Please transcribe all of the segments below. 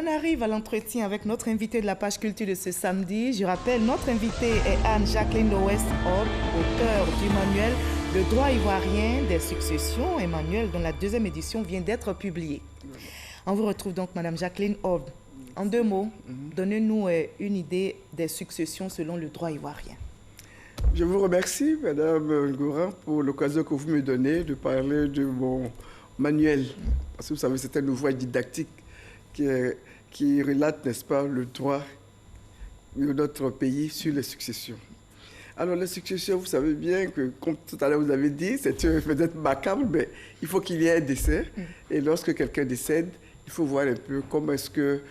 On arrive à l'entretien avec notre invité de la page culture de ce samedi. Je rappelle, notre invité est Anne-Jacqueline Loès-Oble, auteure du manuel Le droit ivoirien des successions, un manuel dont la 2e édition vient d'être publiée. On vous retrouve donc, Madame Jacqueline Oble. En 2 mots, donnez-nous une idée des successions selon le droit ivoirien. Je vous remercie, Madame Ngouran, pour l'occasion que vous me donnez de parler de mon manuel. Parce que vous savez, c'est un ouvrage didactique qui relate, n'est-ce pas, le droit de notre pays sur les successions. Alors, les successions, vous savez bien que, comme tout à l'heure vous avez dit, c'est peut-être macabre, mais il faut qu'il y ait un décès. Et lorsque quelqu'un décède, il faut voir un peu comment est-ce que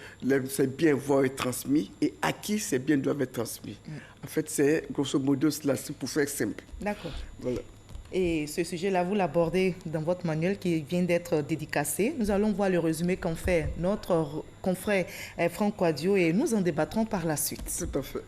ces biens vont être transmis et à qui ces biens doivent être transmis. En fait, c'est grosso modo cela, c'est pour faire simple. D'accord. Voilà. Et ce sujet-là, vous l'abordez dans votre manuel qui vient d'être dédicacé. Nous allons voir le résumé qu'en fait notre confrère Franck Quadio et nous en débattrons par la suite. Tout à fait.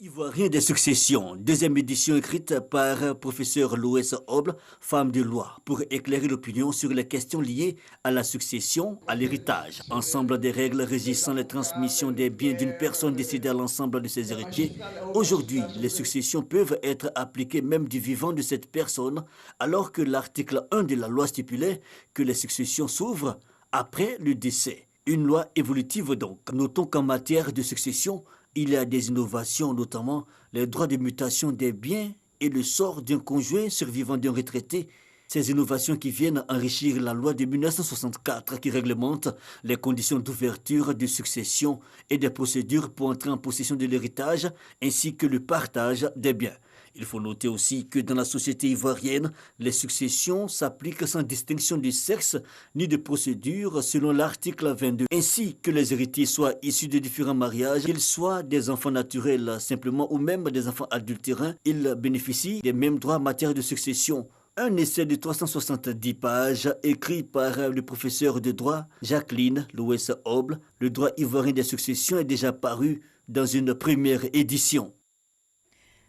Ivoirien des successions, 2e édition écrite par professeur Loès-Oble, femme de loi, pour éclairer l'opinion sur les questions liées à la succession, à l'héritage. Ensemble des règles régissant la transmission des biens d'une personne décédée à l'ensemble de ses héritiers. Aujourd'hui, les successions peuvent être appliquées même du vivant de cette personne, alors que l'article 1 de la loi stipulait que les successions s'ouvrent après le décès. Une loi évolutive donc. Notons qu'en matière de succession, il y a des innovations, notamment les droits de mutation des biens et le sort d'un conjoint survivant d'un retraité. Ces innovations qui viennent enrichir la loi de 1964 qui réglemente les conditions d'ouverture, de succession et des procédures pour entrer en possession de l'héritage ainsi que le partage des biens. Il faut noter aussi que dans la société ivoirienne, les successions s'appliquent sans distinction de sexe ni de procédure selon l'article 22. Ainsi que les héritiers soient issus de différents mariages, qu'ils soient des enfants naturels simplement ou même des enfants adultérins, ils bénéficient des mêmes droits en matière de succession. Un essai de 370 pages écrit par le professeur de droit Jacqueline Loès-Oble, Le droit ivoirien des successions, est déjà paru dans une première édition.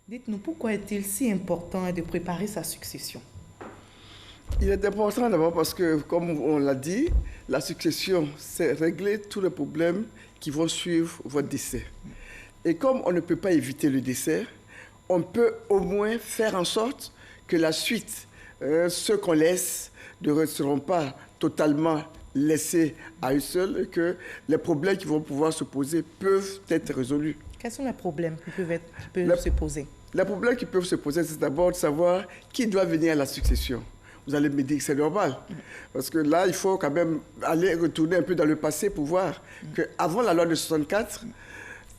Dites-nous, pourquoi est-il si important de préparer sa succession? Il est important d'abord parce que, comme on l'a dit, la succession, c'est régler tous les problèmes qui vont suivre votre décès. Et comme on ne peut pas éviter le décès, on peut au moins faire en sorte que la suite, ceux qu'on laisse, ne seront pas totalement laissés à eux seuls et que les problèmes qui vont pouvoir se poser peuvent être résolus. Quels sont les problèmes qui peuvent se poser? Les problèmes qui peuvent se poser, c'est d'abord de savoir qui doit venir à la succession. Vous allez me dire que c'est normal. Parce que là, il faut quand même aller retourner un peu dans le passé pour voir qu'avant la loi de 64,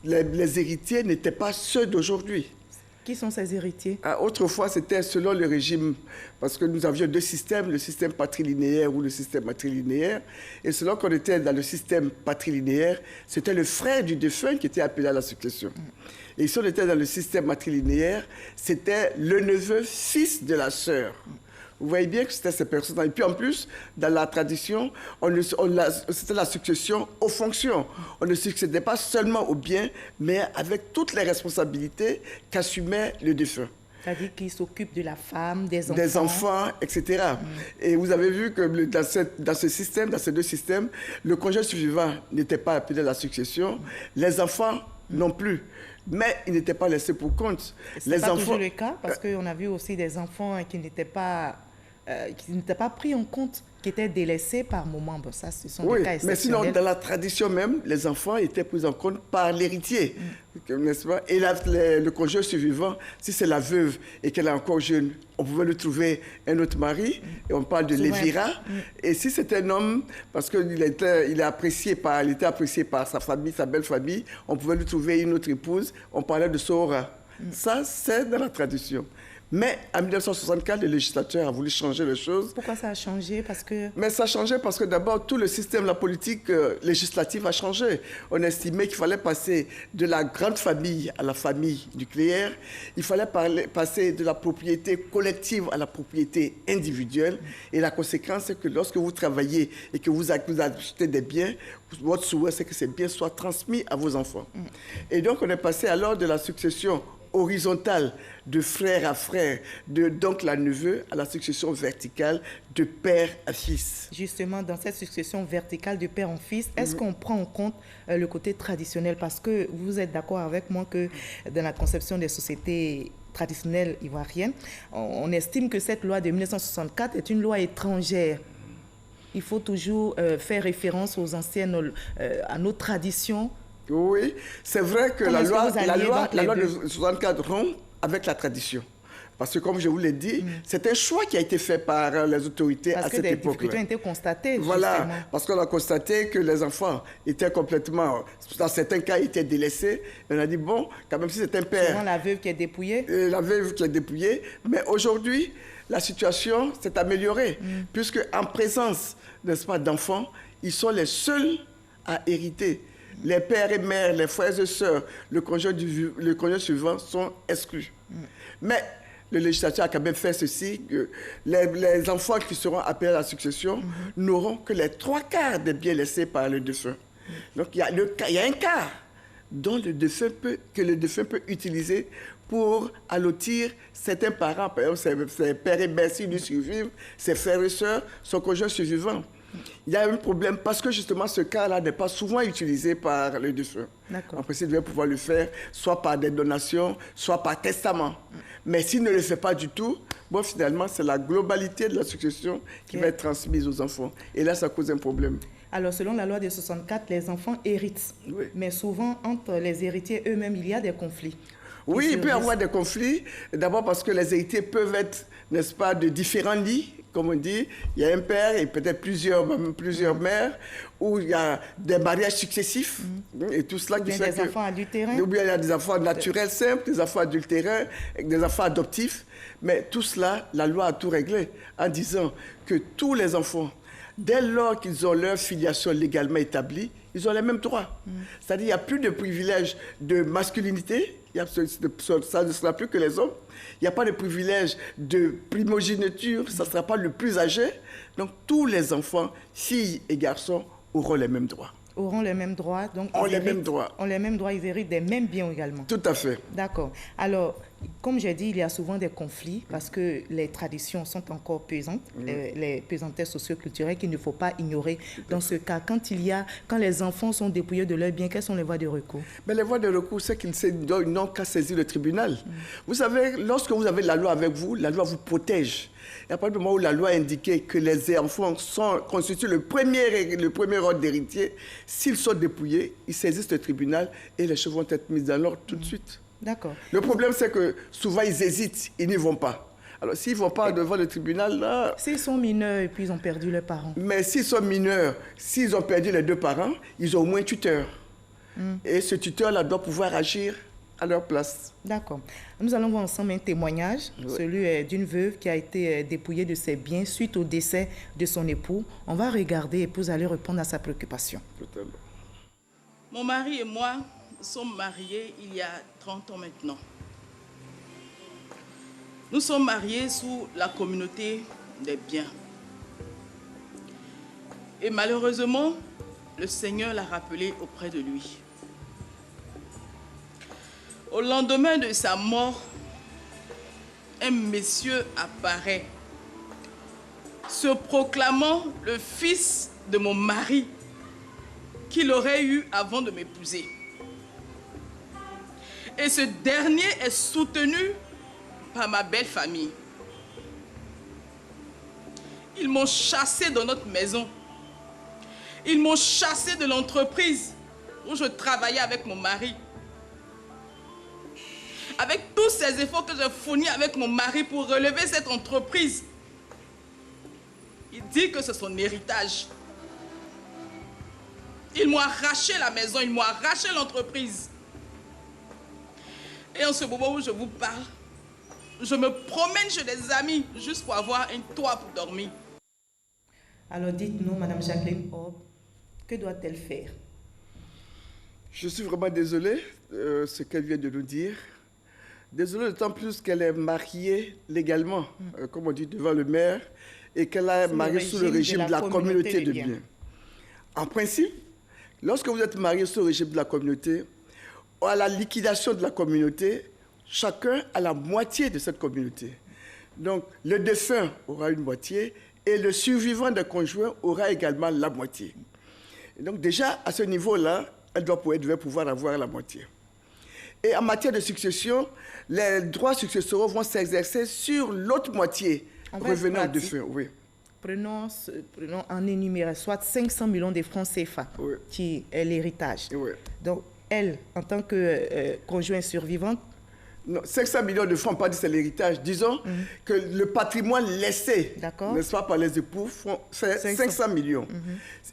les héritiers n'étaient pas ceux d'aujourd'hui. Qui sont ces héritiers? Autrefois, c'était selon le régime, parce que nous avions 2 systèmes, le système patrilinéaire ou le système matrilinéaire. Et selon qu'on était dans le système patrilinéaire, c'était le frère du défunt qui était appelé à la succession. Et si on était dans le système matrilinéaire, c'était le neveu, fils de la sœur. Vous voyez bien que c'était ces personnes. Et puis en plus, dans la tradition, c'était la succession aux fonctions. On ne succédait pas seulement aux biens, mais avec toutes les responsabilités qu'assumait le défunt. C'est-à-dire qu'il s'occupe de la femme, des enfants. Des enfants, etc. Et vous avez vu que dans ce système, dans ces 2 systèmes, le conjoint survivant n'était pas appelé à la succession, les enfants non plus. Mais ils n'étaient pas laissés pour compte. Ce n'est pas toujours le cas, parce qu'on a vu aussi des enfants qui n'étaient pas pris en compte, qui étaient délaissés par moment. Bon, ça, ce sont des cas exceptionnels. Mais sinon, dans la tradition même, les enfants étaient pris en compte par l'héritier, n'est-ce pas? Et le conjoint survivant, si c'est la veuve et qu'elle est encore jeune, on pouvait lui trouver un autre mari, et on parle de lévira. Et si c'est un homme, parce qu'il était apprécié par sa famille, sa belle famille, on pouvait lui trouver une autre épouse, on parlait de sora. Ça, c'est dans la tradition. Mais en 1964, le législateur a voulu changer les choses. Pourquoi ça a changé? Mais ça a changé parce que d'abord, tout le système, la politique législative a changé. On estimait qu'il fallait passer de la grande famille à la famille nucléaire. Il fallait passer de la propriété collective à la propriété individuelle. Et la conséquence, c'est que lorsque vous travaillez et que vous achetez des biens, votre souhait, c'est que ces biens soient transmis à vos enfants. Et donc, on est passé alors de la succession horizontale de frère à frère transfert d'oncle à neveu à la succession verticale de père à fils. Justement, dans cette succession verticale de père en fils, est-ce qu'on prend en compte le côté traditionnel? Parce que vous êtes d'accord avec moi que dans la conception des sociétés traditionnelles ivoiriennes, on estime que cette loi de 1964 est une loi étrangère. Il faut toujours faire référence aux anciennes, à nos traditions. Oui, c'est vrai que la loi de 64 rompt avec la tradition. Parce que, comme je vous l'ai dit, c'est un choix qui a été fait par les autorités à cette époque. Parce que des difficultés ont été constatées, voilà, justement. Parce qu'on a constaté que les enfants étaient complètement, dans certains cas, étaient délaissés. Et on a dit, bon, quand même, si c'est un père... Souvent la veuve qui est dépouillée. La veuve qui est dépouillée. Mais aujourd'hui, la situation s'est améliorée, puisque en présence, n'est-ce pas, d'enfants, ils sont les seuls à hériter. Les pères et mères, les frères et sœurs, le conjoint suivant sont exclus. Mais le législateur a quand même fait ceci, que les enfants qui seront appelés à la succession n'auront que les 3/4 des biens laissés par le défunt. Donc il y a un quart dont que le défunt peut utiliser pour allotir certains parents, par exemple ses pères et mères, s'ils lui survivent, ses frères et sœurs, son conjoint survivant. Il y a un problème parce que justement ce cas-là n'est pas souvent utilisé par le défunt. En principe, il devait pouvoir le faire soit par des donations, soit par testament. Mais s'il ne le fait pas du tout, bon, finalement, c'est la globalité de la succession qui va être transmise aux enfants. Et là, ça cause un problème. Alors, selon la loi de 64, les enfants héritent. Oui. Mais souvent, entre les héritiers eux-mêmes, il y a des conflits. Oui, il peut y avoir des conflits. D'abord parce que les héritiers peuvent être, n'est-ce pas, de différents lits. Comme on dit, il y a un père et peut-être plusieurs mères, où il y a des mariages successifs, et tout cela qui fait des enfants adultérins. Ou bien il y a des enfants naturels simples, des enfants adultérins, des enfants adoptifs. Mais tout cela, la loi a tout réglé en disant que tous les enfants, dès lors qu'ils ont leur filiation légalement établie, ils ont les mêmes droits. C'est-à-dire qu'il n'y a plus de privilège de masculinité, ça ne sera plus que les hommes. Il n'y a pas de privilège de primogéniture, ça ne sera pas le plus âgé. Donc tous les enfants, filles et garçons, auront les mêmes droits. Auront les mêmes droits, donc ont les mêmes droits. Ont les mêmes droits, ils héritent des mêmes biens également. Tout à fait. D'accord. Alors, comme j'ai dit, il y a souvent des conflits parce que les traditions sont encore pesantes, les pesantesses socio-culturelles qu'il ne faut pas ignorer. Dans ce cas, quand les enfants sont dépouillés de leurs biens, quelles sont les voies de recours? Mais les voies de recours, c'est qu'ils n'ont qu'à saisir le tribunal. Vous savez, lorsque vous avez la loi avec vous, la loi vous protège. Et à partir du moment où la loi indiquait que les enfants constituent le premier ordre d'héritier, s'ils sont dépouillés, ils saisissent le tribunal et les choses vont être mises dans l'ordre tout de suite. D'accord. Le problème, c'est que souvent, ils hésitent, ils n'y vont pas. Alors, s'ils ne vont pas devant le tribunal, là... S'ils sont mineurs et puis ils ont perdu leurs parents. Mais s'ils sont mineurs, s'ils ont perdu les deux parents, ils ont au moins un tuteur. Et ce tuteur-là doit pouvoir agir à leur place. D'accord. Nous allons voir ensemble un témoignage, celui d'une veuve qui a été dépouillée de ses biens suite au décès de son époux. On va regarder et puis vous allez répondre à sa préoccupation. Totalement. Mon mari et moi sommes mariés il y a 30 ans maintenant. Nous sommes mariés sous la communauté des biens. Et malheureusement, le Seigneur l'a rappelé auprès de lui. Au lendemain de sa mort, un monsieur apparaît, se proclamant le fils de mon mari qu'il aurait eu avant de m'épouser. Et ce dernier est soutenu par ma belle famille. Ils m'ont chassé de notre maison. Ils m'ont chassé de l'entreprise où je travaillais avec mon mari. Avec tous ces efforts que j'ai fournis avec mon mari pour relever cette entreprise, il dit que c'est son héritage. Ils m'ont arraché la maison, ils m'ont arraché l'entreprise. Et en ce moment où je vous parle, je me promène chez des amis juste pour avoir un toit pour dormir. Alors dites-nous, Madame Jacqueline Orbe, que doit-elle faire? Je suis vraiment désolé de ce qu'elle vient de nous dire. Désolé d'autant plus qu'elle est mariée légalement, comme on dit, devant le maire, et qu'elle est mariée sous le régime de la communauté de biens. En principe, lorsque vous êtes marié sous le régime de la communauté, à la liquidation de la communauté, chacun a la moitié de cette communauté. Donc, le défunt aura une moitié et le survivant des conjoints aura également la moitié. Et donc, déjà, à ce niveau-là, elle devait pouvoir avoir la moitié. Et en matière de succession, les droits successoraux vont s'exercer sur l'autre moitié revenant au défunt. Oui. Prenons en énuméré, soit 500 millions de francs CFA, oui, qui est l'héritage. Oui. Donc, elle, en tant que conjoint survivante, non, 500 millions de francs, pas dit c'est l'héritage. Disons que le patrimoine laissé, n'est-ce pas, par les époux, c'est 500 millions.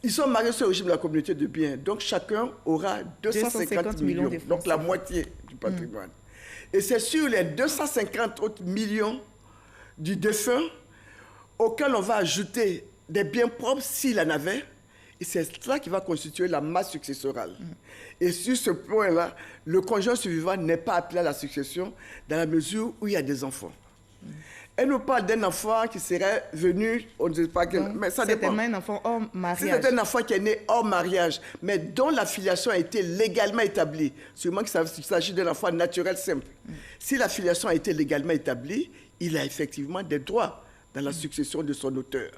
Ils sont mariés sur le régime de la communauté de biens. Donc, chacun aura 250 millions. Donc, la moitié du patrimoine. Et c'est sur les 250 autres millions du défunt auxquels on va ajouter des biens propres s'il en avait. Et c'est cela qui va constituer la masse successorale. Et sur ce point-là, le conjoint survivant n'est pas appelé à la succession dans la mesure où il y a des enfants. Elle nous parle d'un enfant qui serait venu, on ne sait pas quel, mais ça dépend. C'est un enfant hors mariage. Si c'est un enfant qui est né hors mariage, mais dont la filiation a été légalement établie, sûrement qu'il s'agit d'un enfant naturel simple. Si la filiation a été légalement établie, il a effectivement des droits dans la succession de son auteur.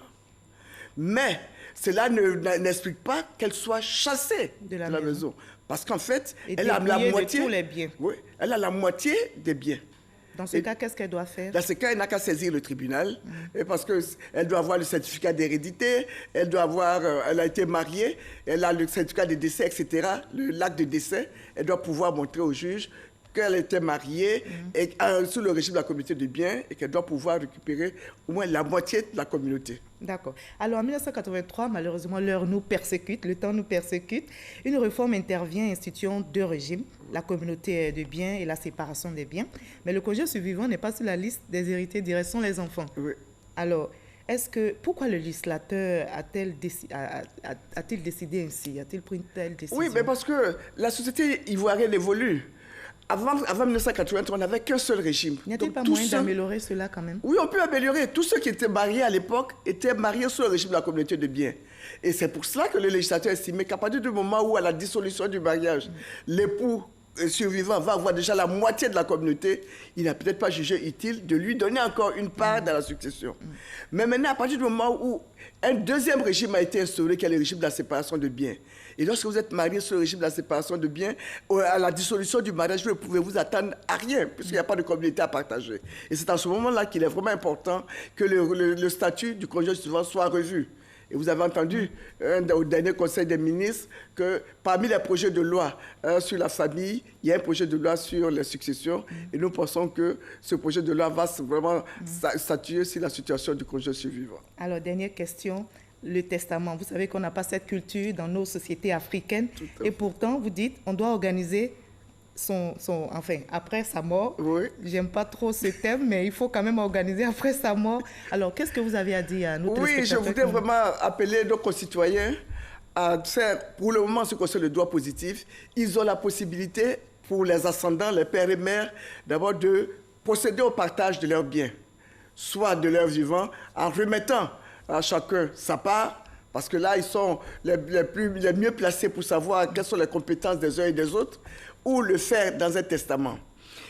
Mais cela n'explique pas qu'elle soit chassée de la maison. Parce qu'en fait, elle a la moitié. De tous les biens. Oui, elle a la moitié des biens. Dans ce cas, qu'est-ce qu'elle doit faire? Dans ce cas, elle n'a qu'à saisir le tribunal, et parce qu'elle doit avoir le certificat d'hérédité, elle a été mariée, elle a le certificat de décès, etc., l'acte de décès, elle doit pouvoir montrer au juge qu'elle était mariée et, sous le régime de la communauté de biens et qu'elle doit pouvoir récupérer au moins la moitié de la communauté. D'accord. Alors, en 1983, malheureusement, l'heure nous persécute, le temps nous persécute. Une réforme intervient instituant deux régimes, la communauté de biens et la séparation des biens. Mais le conjoint survivant n'est pas sur la liste des héritiers directs, sont les enfants. Oui. Alors, pourquoi le législateur a-t-il décidé ainsi? A-t-il pris une telle décision? Oui, mais parce que la société ivoirienne évolue. Avant 1983, on n'avait qu'un seul régime. N'y a-t-il pas moyen d'améliorer cela quand même? Oui, on peut améliorer. Tous ceux qui étaient mariés à l'époque étaient mariés sous le régime de la communauté de biens. Et c'est pour cela que le législateur estimait qu'à partir du moment où, à la dissolution du mariage, l'époux survivant va avoir déjà la moitié de la communauté, il n'a peut-être pas jugé utile de lui donner encore une part dans la succession. Mais maintenant, à partir du moment où un deuxième régime a été instauré, qui est le régime de la séparation de biens, et lorsque vous êtes marié sur le régime de la séparation de biens, à la dissolution du mariage, vous ne pouvez vous attendre à rien, puisqu'il n'y a pas de communauté à partager. Et c'est à ce moment-là qu'il est vraiment important que le statut du conjoint survivant soit revu. Et vous avez entendu au dernier Conseil des ministres que parmi les projets de loi sur la famille, il y a un projet de loi sur les successions. Et nous pensons que ce projet de loi va vraiment statuer sur la situation du conjoint survivant. Alors, dernière question. Le testament. Vous savez qu'on n'a pas cette culture dans nos sociétés africaines. Et pourtant, vous dites, on doit organiser après sa mort. Oui. J'aime pas trop ce thème, mais il faut quand même organiser après sa mort. Alors, qu'est-ce que vous avez à dire à nous? Oui, je voudrais vraiment appeler nos concitoyens à faire, pour le moment, ce qui concerne le droit positif. Ils ont la possibilité, pour les ascendants, les pères et mères, d'abord de procéder au partage de leurs biens, soit de leurs vivants, en remettant à chacun sa part, parce que là, ils sont les mieux placés pour savoir quelles sont les compétences des uns et des autres, ou le faire dans un testament.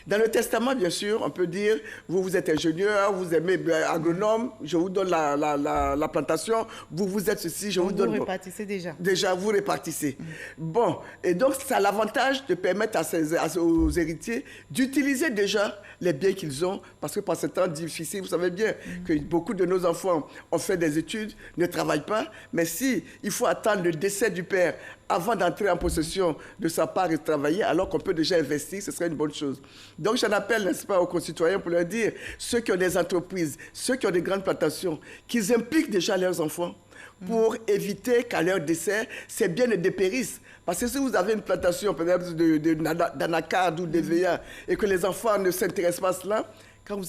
Dans le testament, bien sûr, on peut dire, vous êtes ingénieur, vous aimez agronome, je vous donne la plantation, vous êtes ceci, je vous donne... Vous répartissez déjà. Déjà, vous répartissez. Bon, et donc, ça a l'avantage de permettre aux héritiers d'utiliser déjà les biens qu'ils ont, parce que par ce temps difficile, vous savez bien que beaucoup de nos enfants ont fait des études, ne travaillent pas, mais si il faut attendre le décès du père avant d'entrer en possession de sa part et travailler, alors qu'on peut déjà investir, ce serait une bonne chose. Donc, j'en appelle, n'est-ce pas, aux concitoyens pour leur dire, ceux qui ont des entreprises, ceux qui ont des grandes plantations, qu'ils impliquent déjà leurs enfants pour éviter qu'à leur décès, ces biens ne dépérissent. Parce que si vous avez une plantation, par exemple, d'anacarde ou d'EVA, et que les enfants ne s'intéressent pas à cela, quand vous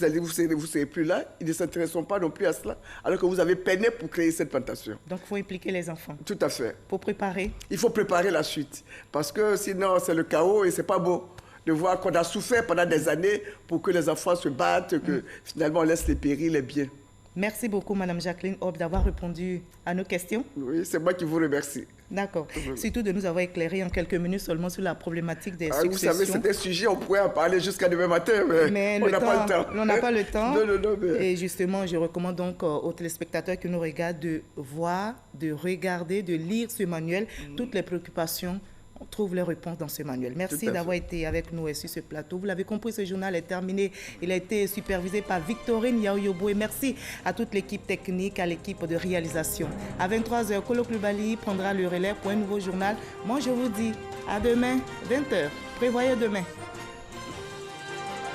serez plus là, ils ne s'intéresseront pas non plus à cela, alors que vous avez peiné pour créer cette plantation. Donc, il faut impliquer les enfants. Tout à fait. Pour préparer. Il faut préparer la suite, parce que sinon, c'est le chaos et c'est pas beau de voir qu'on a souffert pendant des années pour que les enfants se battent, que finalement, on laisse les périls, les biens. Merci beaucoup, Madame Jacqueline Aube, d'avoir répondu à nos questions. Oui, c'est moi qui vous remercie. D'accord. Surtout de nous avoir éclairé en quelques minutes seulement sur la problématique des successions. Vous savez, c'est un sujet, on pourrait en parler jusqu'à demain matin, mais on n'a pas le temps. On n'a pas le temps. Non, mais... Et justement, je recommande donc aux téléspectateurs qui nous regardent de voir, de regarder, de lire ce manuel. Toutes les préoccupations, on trouve les réponses dans ce manuel. Merci d'avoir été avec nous sur ce plateau. Vous l'avez compris, ce journal est terminé. Il a été supervisé par Victorine Yaoyobo. Et merci à toute l'équipe technique, à l'équipe de réalisation. À 23h, Kolo Klubali prendra le relais pour un nouveau journal. Moi, je vous dis à demain, 20h. Prévoyez demain.